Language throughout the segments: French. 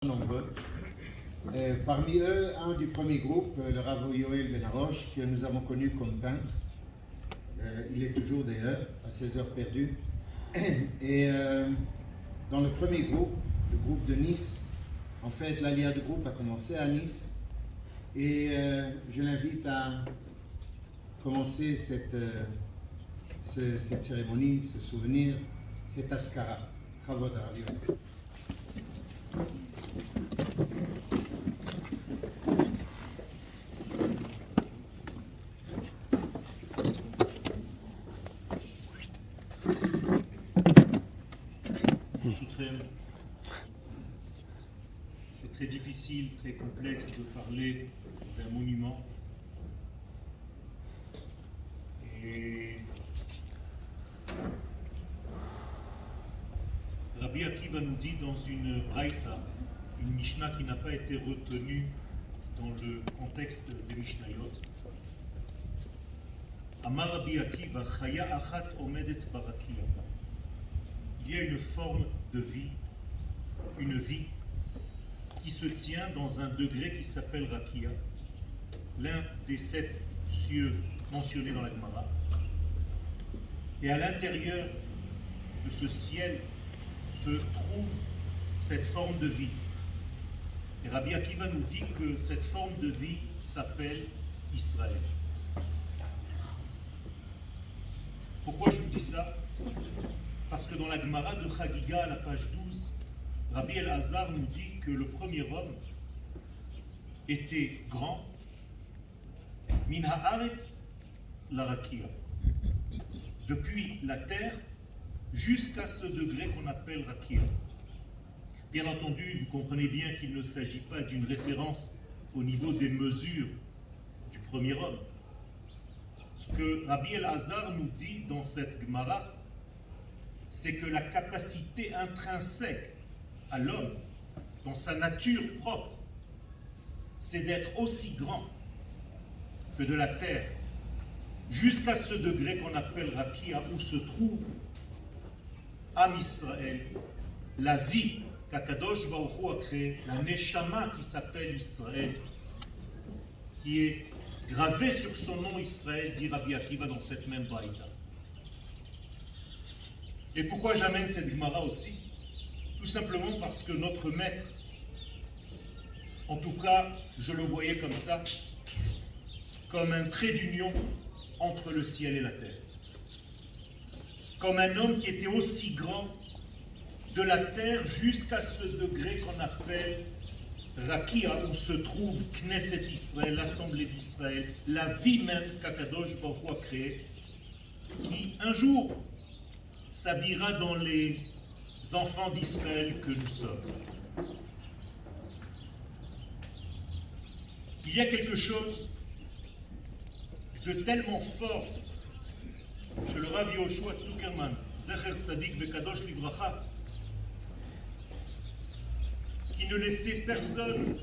Nombreux. Parmi eux, un du premier groupe, le Rav Yoel Benaroche, que nous avons connu comme peintre. Il est toujours d'ailleurs, à ses heures perdues. Et dans le premier groupe, le groupe de Nice, en fait, l'alia du groupe a commencé à Nice. Et je l'invite à commencer cette cérémonie, ce souvenir, cet askara. Chavod Rav Yoel. C'est très difficile, très complexe de parler d'un monument. Et Rabbi Akiva nous dit dans une braïta, une Mishnah qui n'a pas été retenue dans le contexte des Mishnayot. Amar Rabbi Akiva, Chaya achat omedet barakia. Il y a une forme de vie, une vie qui se tient dans un degré qui s'appelle Rakia, l'un des 7 cieux mentionnés dans la Gemara. Et à l'intérieur de ce ciel se trouve cette forme de vie. Et Rabbi Akiva nous dit que cette forme de vie s'appelle Israël. Pourquoi je vous dis ça? Parce que dans la Gemara de Chagiga, à la page 12, Rabbi El-Hazar nous dit que le premier homme était grand, min haaretz la rakia, depuis la terre jusqu'à ce degré qu'on appelle rakia. Bien entendu, vous comprenez bien qu'il ne s'agit pas d'une référence au niveau des mesures du premier homme. Ce que Rabbi El-Hazar nous dit dans cette Gemara, c'est que la capacité intrinsèque à l'homme, dans sa nature propre, c'est d'être aussi grand que de la terre, jusqu'à ce degré qu'on appelle Rakia, où se trouve Am Israël, la vie qu'Akadosh Baruch Hu a créée, la Neshama qui s'appelle Israël, qui est gravée sur son nom Israël, dit Rabbi Akiva dans cette même braïta. Et pourquoi j'amène cette Gemara aussi? Tout simplement parce que notre maître, en tout cas, je le voyais comme ça, comme un trait d'union entre le ciel et la terre. Comme un homme qui était aussi grand de la terre jusqu'à ce degré qu'on appelle Rakia, où se trouve Knesset Israël, l'Assemblée d'Israël, la vie même qu'Akadosh Baruch Hu a créée, qui un jour s'habillera dans les enfants d'Israël que nous sommes. Il y a quelque chose de tellement fort chez le Rav Yoshua Zuckerman, Zecher Tzadik Vekadosh Livracha, qui ne laissait personne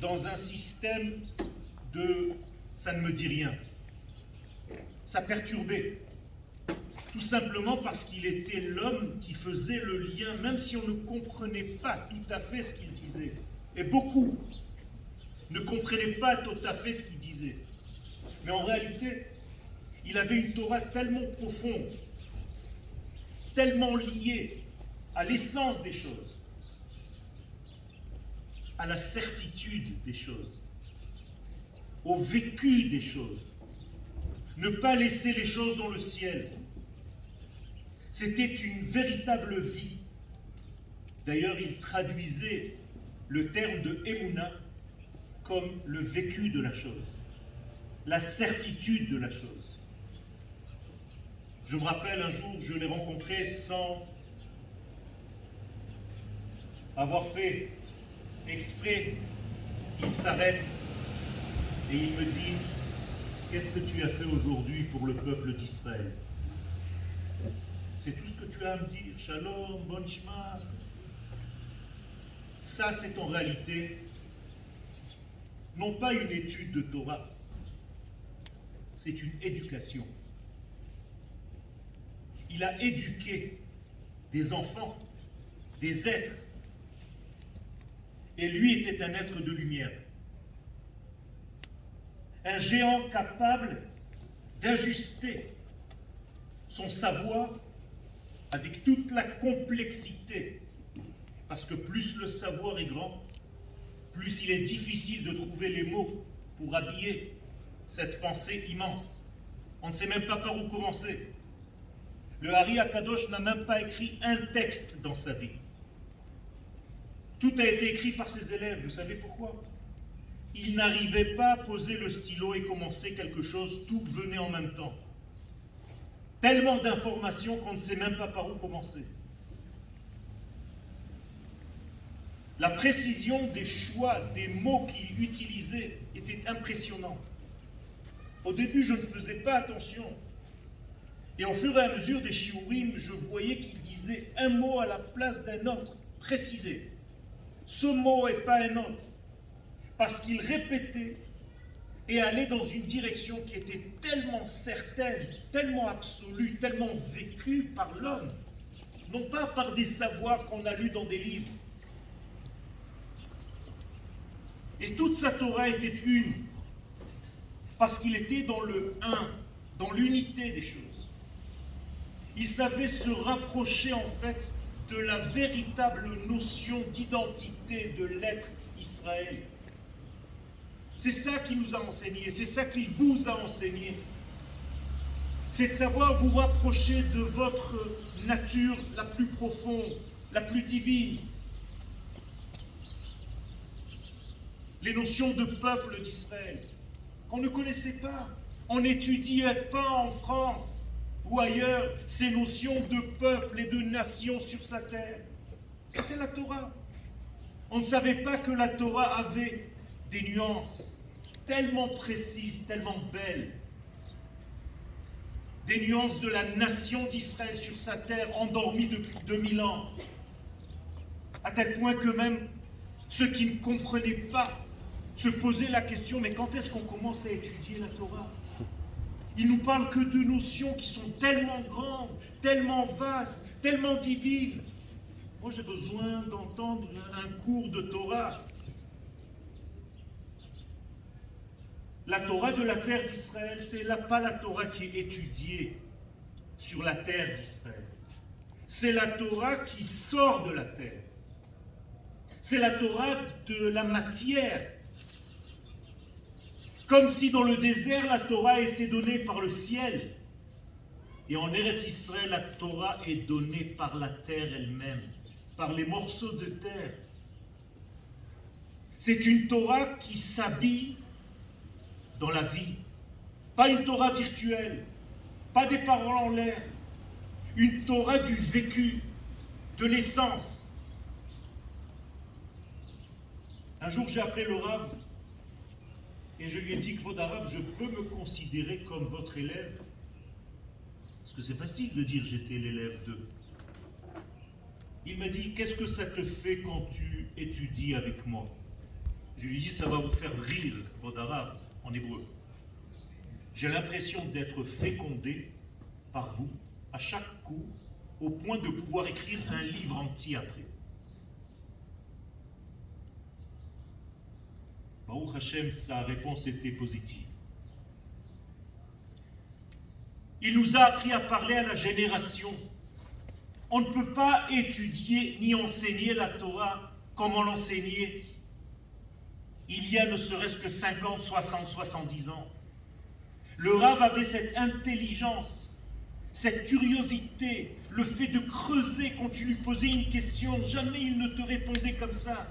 dans un système de « ça ne me dit rien ». Ça perturbait, tout simplement parce qu'il était l'homme qui faisait le lien, même si on ne comprenait pas tout à fait ce qu'il disait. Et beaucoup ne comprenaient pas tout à fait ce qu'il disait. Mais en réalité, il avait une Torah tellement profonde, tellement liée à l'essence des choses, à la certitude des choses, au vécu des choses. Ne pas laisser les choses dans le ciel. C'était une véritable vie. D'ailleurs, il traduisait le terme de Emouna comme le vécu de la chose, la certitude de la chose. Je me rappelle un jour, je l'ai rencontré sans avoir fait exprès. Il s'arrête et il me dit: qu'est-ce que tu as fait aujourd'hui pour le peuple d'Israël? C'est tout ce que tu as à me dire. Shalom, bon shema. Ça, c'est en réalité non pas une étude de Torah, c'est une éducation. Il a éduqué des enfants, des êtres. Et lui était un être de lumière. Un géant capable d'ajuster son savoir avec toute la complexité. Parce que plus le savoir est grand, plus il est difficile de trouver les mots pour habiller cette pensée immense. On ne sait même pas par où commencer. Le Hari Akadosh n'a même pas écrit un texte dans sa vie. Tout a été écrit par ses élèves. Vous savez pourquoi? Il n'arrivait pas à poser le stylo et commencer quelque chose, tout venait en même temps. Tellement d'informations qu'on ne sait même pas par où commencer. La précision des choix, des mots qu'il utilisait était impressionnante. Au début, je ne faisais pas attention. Et au fur et à mesure des shiurim, je voyais qu'il disait un mot à la place d'un autre, précisé. Ce mot et pas un autre. Parce qu'il répétait et allait dans une direction qui était tellement certaine, tellement absolue, tellement vécue par l'homme. Non pas par des savoirs qu'on a lus dans des livres. Et toute sa Torah était une. Parce qu'il était dans le un, dans l'unité des choses. Il savait se rapprocher en fait de la véritable notion d'identité de l'être Israël. C'est ça qu'il nous a enseigné, c'est ça qu'il vous a enseigné. C'est de savoir vous rapprocher de votre nature la plus profonde, la plus divine. Les notions de peuple d'Israël, qu'on ne connaissait pas. On n'étudiait pas en France ou ailleurs ces notions de peuple et de nation sur sa terre. C'était la Torah. On ne savait pas que la Torah avait des nuances tellement précises, tellement belles. Des nuances de la nation d'Israël sur sa terre endormie depuis 2000 ans. À tel point que même ceux qui ne comprenaient pas se posaient la question, mais quand est-ce qu'on commence à étudier la Torah? Il nous parle que de notions qui sont tellement grandes, tellement vastes, tellement divines. Moi, j'ai besoin d'entendre un cours de Torah. La Torah de la terre d'Israël, c'est pas la Torah qui est étudiée sur la terre d'Israël. C'est la Torah qui sort de la terre. C'est la Torah de la matière. Comme si dans le désert, la Torah était donnée par le ciel. Et en Eretz Israël, la Torah est donnée par la terre elle-même, par les morceaux de terre. C'est une Torah qui s'habille dans la vie. Pas une Torah virtuelle, pas des paroles en l'air. Une Torah du vécu, de l'essence. Un jour, j'ai appelé le Rav et je lui ai dit que Kvod Harav, je peux me considérer comme votre élève. Parce que c'est facile de dire j'étais l'élève d'eux. Il m'a dit, qu'est-ce que ça te fait quand tu étudies avec moi? Je lui ai dit, ça va vous faire rire, Kvod Harav, en hébreu. J'ai l'impression d'être fécondé par vous à chaque cours, au point de pouvoir écrire un livre entier après. Baruch Hashem, sa réponse était positive. Il nous a appris à parler à la génération. On ne peut pas étudier ni enseigner la Torah comme on l'enseignait il y a ne serait-ce que 50, 60, 70 ans. Le Rav avait cette intelligence, cette curiosité, le fait de creuser quand tu lui posais une question. Jamais il ne te répondait comme ça.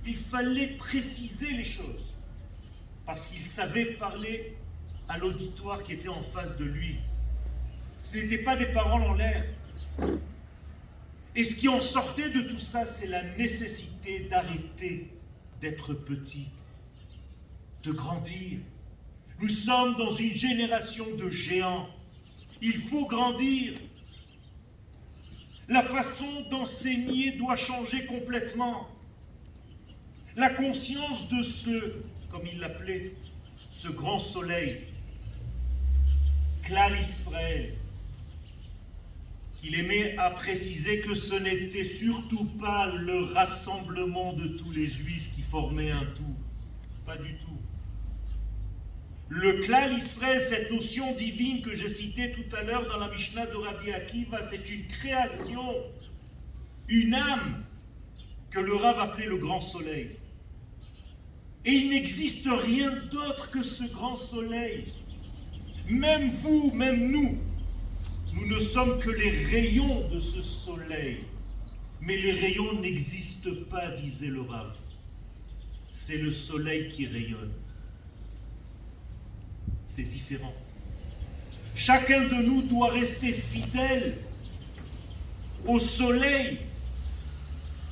Il fallait préciser les choses, parce qu'il savait parler à l'auditoire qui était en face de lui. Ce n'étaient pas des paroles en l'air. Et ce qui en sortait de tout ça, c'est la nécessité d'arrêter d'être petit, de grandir. Nous sommes dans une génération de géants. Il faut grandir. La façon d'enseigner doit changer complètement. La conscience de ce, comme il l'appelait, ce grand soleil, Klal Israël, qu'il aimait à préciser que ce n'était surtout pas le rassemblement de tous les juifs qui formaient un tout. Pas du tout. Le klal Israël, cette notion divine que j'ai citée tout à l'heure dans la Mishnah de Rabbi Akiva, c'est une création, une âme que le Rav appelait le grand soleil. Et il n'existe rien d'autre que ce grand soleil. Même vous, même nous, nous ne sommes que les rayons de ce soleil. Mais les rayons n'existent pas, disait le Rav. C'est le soleil qui rayonne. C'est différent. Chacun de nous doit rester fidèle au soleil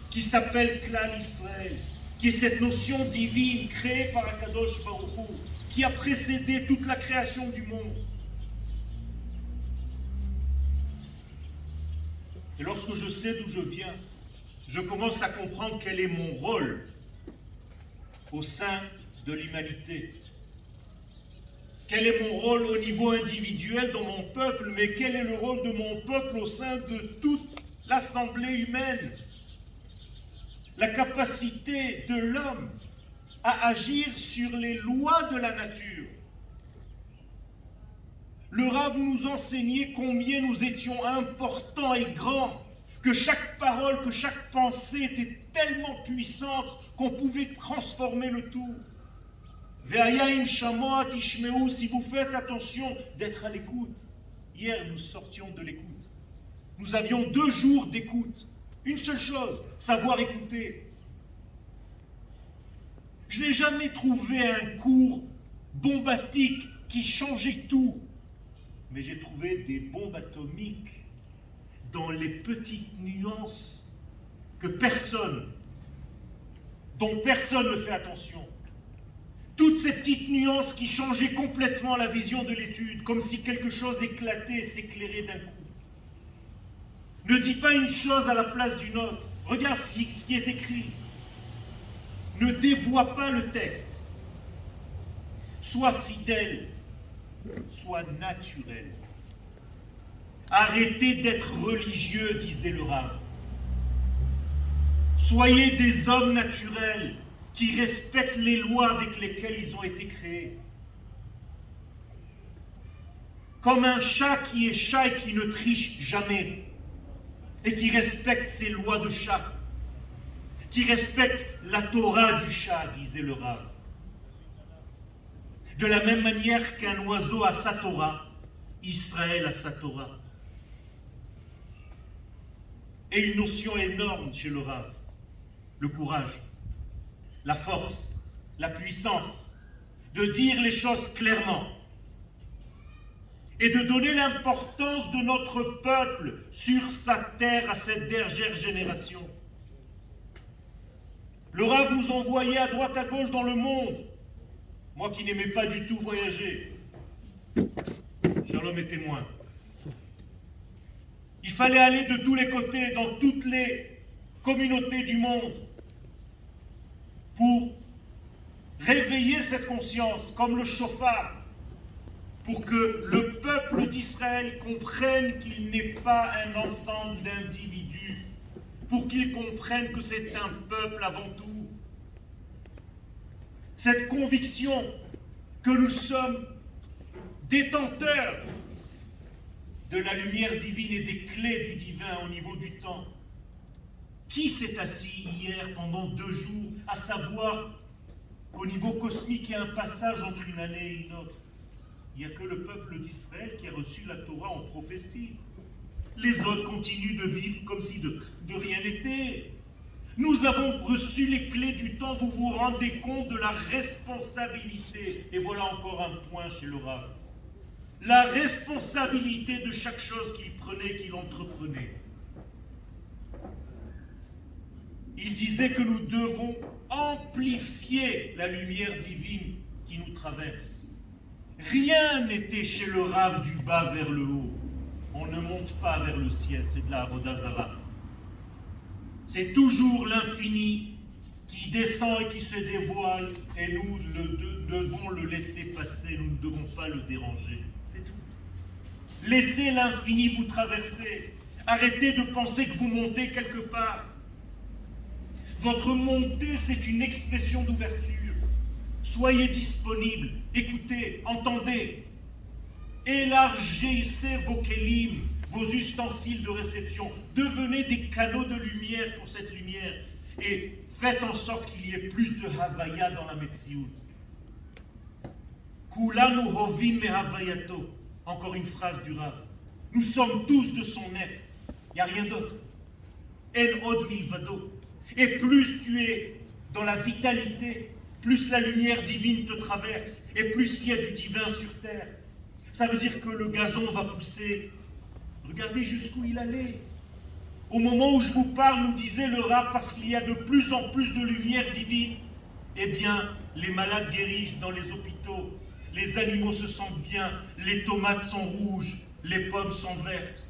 qui s'appelle Klal Israël, qui est cette notion divine créée par Akadosh Baruch Hu, qui a précédé toute la création du monde. Et lorsque je sais d'où je viens, je commence à comprendre quel est mon rôle au sein de l'humanité. Quel est mon rôle au niveau individuel dans mon peuple, mais quel est le rôle de mon peuple au sein de toute l'assemblée humaine? La capacité de l'homme à agir sur les lois de la nature. Le Rav nous enseignait combien nous étions importants et grands, que chaque parole, que chaque pensée était tellement puissante qu'on pouvait transformer le tout. Ve'ayim shamoat ishmeu, si vous faites attention d'être à l'écoute. Hier, nous sortions de l'écoute. Nous avions 2 jours d'écoute. Une seule chose, savoir écouter. Je n'ai jamais trouvé un cours bombastique qui changeait tout. Mais j'ai trouvé des bombes atomiques dans les petites nuances dont personne ne fait attention. Toutes ces petites nuances qui changeaient complètement la vision de l'étude, comme si quelque chose éclatait et s'éclairait d'un coup. Ne dis pas une chose à la place d'une autre. Regarde ce qui est écrit. Ne dévoie pas le texte. Sois fidèle, sois naturel. Arrêtez d'être religieux, disait le Rav. Soyez des hommes naturels qui respectent les lois avec lesquelles ils ont été créés. Comme un chat qui est chat et qui ne triche jamais, et qui respecte ses lois de chat, qui respecte la Torah du chat, disait le Rav. De la même manière qu'un oiseau a sa Torah, Israël a sa Torah. Et une notion énorme chez le Rav, le courage, la force, la puissance, de dire les choses clairement et de donner l'importance de notre peuple sur sa terre à cette dernière génération. Le Rav nous envoyait à droite à gauche dans le monde. Moi qui n'aimais pas du tout voyager, Shalom est témoin. Il fallait aller de tous les côtés, dans toutes les communautés du monde, pour réveiller cette conscience, comme le chauffard, pour que le peuple d'Israël comprenne qu'il n'est pas un ensemble d'individus, pour qu'il comprenne que c'est un peuple avant tout. Cette conviction que nous sommes détenteurs de la lumière divine et des clés du divin au niveau du temps. Qui s'est assis hier pendant 2 jours à savoir qu'au niveau cosmique il y a un passage entre une année et une autre? Il n'y a que le peuple d'Israël qui a reçu la Torah en prophétie. Les autres continuent de vivre comme si de rien n'était. Nous avons reçu les clés du temps, vous vous rendez compte de la responsabilité. Et voilà encore un point chez le Rav. La responsabilité de chaque chose qu'il prenait, qu'il entreprenait. Il disait que nous devons amplifier la lumière divine qui nous traverse. Rien n'était chez le Rav du bas vers le haut. On ne monte pas vers le ciel, c'est de la Avodah Zarah. C'est toujours l'infini qui descend et qui se dévoile, et nous devons le laisser passer, nous ne devons pas le déranger. C'est tout. Laissez l'infini vous traverser. Arrêtez de penser que vous montez quelque part. Votre montée, c'est une expression d'ouverture. Soyez disponibles, écoutez, entendez. Élargissez vos kélim, vos ustensiles de réception. Devenez des canaux de lumière pour cette lumière. Et faites en sorte qu'il y ait plus de Havaya dans la Metsiout. Kulanu hovim me Havayato. Encore une phrase du Rav. Nous sommes tous de son être. Il n'y a rien d'autre. En od milvado. Et plus tu es dans la vitalité, plus la lumière divine te traverse, et plus il y a du divin sur terre. Ça veut dire que le gazon va pousser. Regardez jusqu'où il allait. Au moment où je vous parle, nous disait le Rav, parce qu'il y a de plus en plus de lumière divine, eh bien, les malades guérissent dans les hôpitaux, les animaux se sentent bien, les tomates sont rouges, les pommes sont vertes.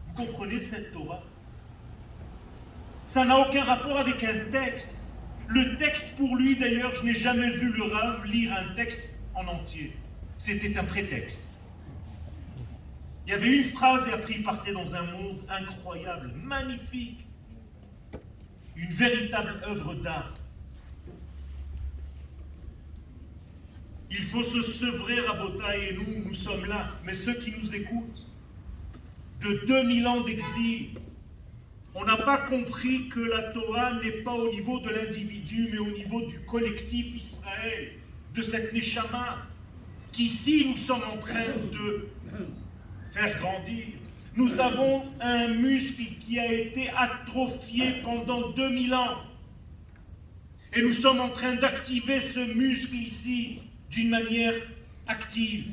Vous comprenez cette Torah? Ça n'a aucun rapport avec un texte. Le texte, pour lui, d'ailleurs, je n'ai jamais vu le Rav lire un texte en entier. C'était un prétexte. Il y avait une phrase et après il partait dans un monde incroyable, magnifique. Une véritable œuvre d'art. Il faut se sevrer, Rabotai, et nous sommes là. Mais ceux qui nous écoutent, de 2000 ans d'exil, on n'a pas compris que la Torah n'est pas au niveau de l'individu, mais au niveau du collectif Israël, de cette Neshama, qu'ici nous sommes en train de faire grandir. Nous avons un muscle qui a été atrophié pendant 2000 ans. Et nous sommes en train d'activer ce muscle ici d'une manière active.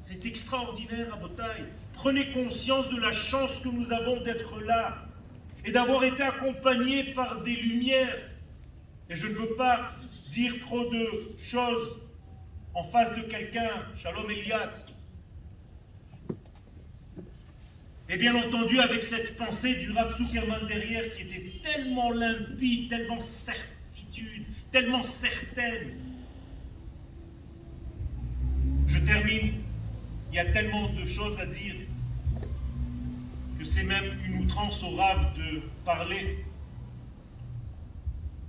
C'est extraordinaire, Rabotai. Prenez conscience de la chance que nous avons d'être là et d'avoir été accompagnés par des lumières. Et je ne veux pas dire trop de choses en face de quelqu'un, Shalom Eliat. Et bien entendu, avec cette pensée du Rav Zuckerman derrière qui était tellement limpide, tellement certitude, tellement certaine. Je termine. Il y a tellement de choses à dire que c'est même une outrance au Rav de parler.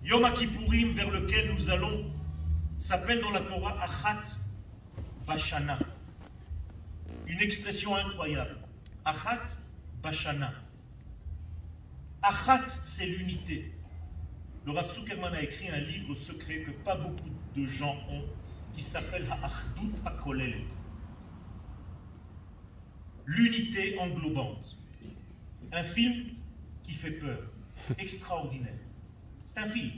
Yom Kippourim, vers lequel nous allons, s'appelle dans la Torah Achat Bashana. Une expression incroyable. Achat Bashana. Achat, c'est l'unité. Le Rav Zuckerman a écrit un livre secret que pas beaucoup de gens ont, qui s'appelle Ha'achdut HaKolelet. L'unité englobante. Un film qui fait peur. Extraordinaire. C'est un film.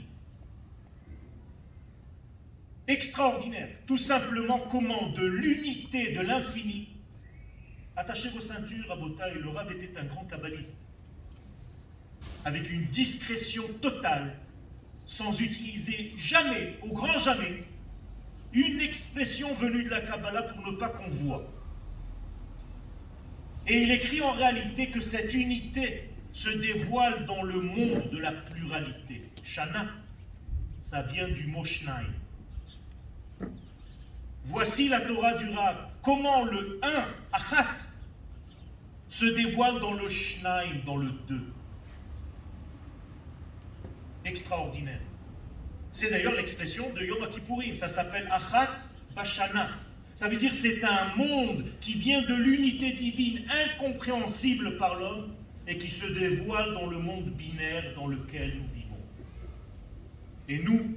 Extraordinaire. Tout simplement comment de l'unité de l'infini. Attachez vos ceintures, Rabotai, le Rav était un grand kabbaliste. Avec une discrétion totale, sans utiliser jamais, au grand jamais, une expression venue de la Kabbalah pour ne pas qu'on voit. Et il écrit en réalité que cette unité se dévoile dans le monde de la pluralité. Shana, ça vient du mot Shnaï. Voici la Torah du Rav. Comment le 1, Achat, se dévoile dans le Shnaï, dans le 2. Extraordinaire. C'est d'ailleurs l'expression de Yom Kippourim. Ça s'appelle Achat Bashana. Ça veut dire que c'est un monde qui vient de l'unité divine incompréhensible par l'homme et qui se dévoile dans le monde binaire dans lequel nous vivons. Et nous,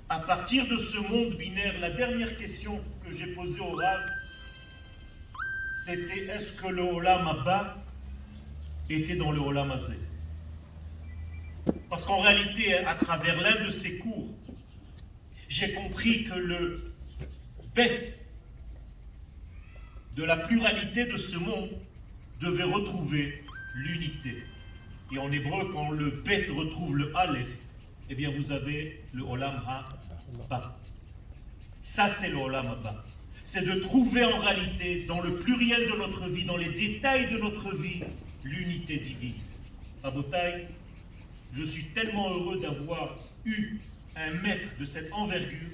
à partir de ce monde binaire, la dernière question que j'ai posée au Rav, c'était est-ce que le Olam Abba était dans le Olam Hazé? Parce qu'en réalité, à travers l'un de ces cours, j'ai compris que le bête de la pluralité de ce monde devait retrouver l'unité. Et en hébreu, quand le bête retrouve le Aleph, eh bien vous avez le Olam Haba. Ça, c'est le Olam Haba. C'est de trouver en réalité, dans le pluriel de notre vie, dans les détails de notre vie, l'unité divine. Rabotai, je suis tellement heureux d'avoir eu un maître de cette envergure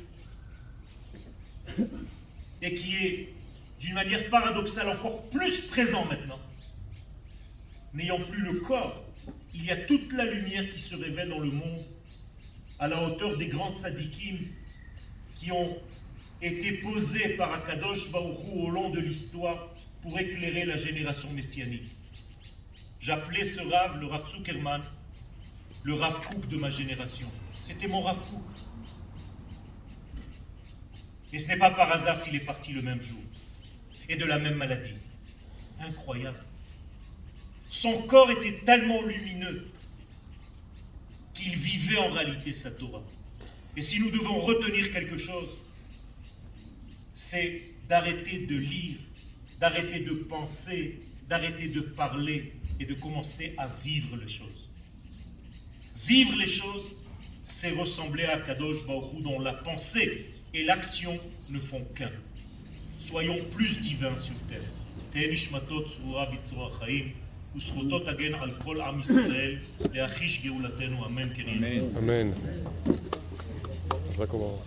et qui est d'une manière paradoxale encore plus présent maintenant. n'ayant plus le corps, il y a toute la lumière qui se révèle dans le monde, à la hauteur des grandes tzadikim qui ont été posés par Akadosh Baruch Hu au long de l'histoire pour éclairer la génération messianique. J'appelais ce Rav le Rav Zuckerman, le Rav Kook de ma génération. C'était mon Rav Kook. Et ce n'est pas par hasard s'il est parti le même jour, et de la même maladie. Incroyable. Son corps était tellement lumineux qu'il vivait en réalité sa Torah. Et si nous devons retenir quelque chose, c'est d'arrêter de lire, d'arrêter de penser, d'arrêter de parler et de commencer à vivre les choses. Vivre les choses, c'est ressembler à Kadosh Baruch Hu dont la pensée et l'action ne font qu'un. Soyons plus divins sur terre. תהא נשמתו צרורה בצרור החיים, וזכותו תגן על כל עם ישראל, להחיש גאולתנו, אמן כן יהי רצון. אמן. חזק וברוך.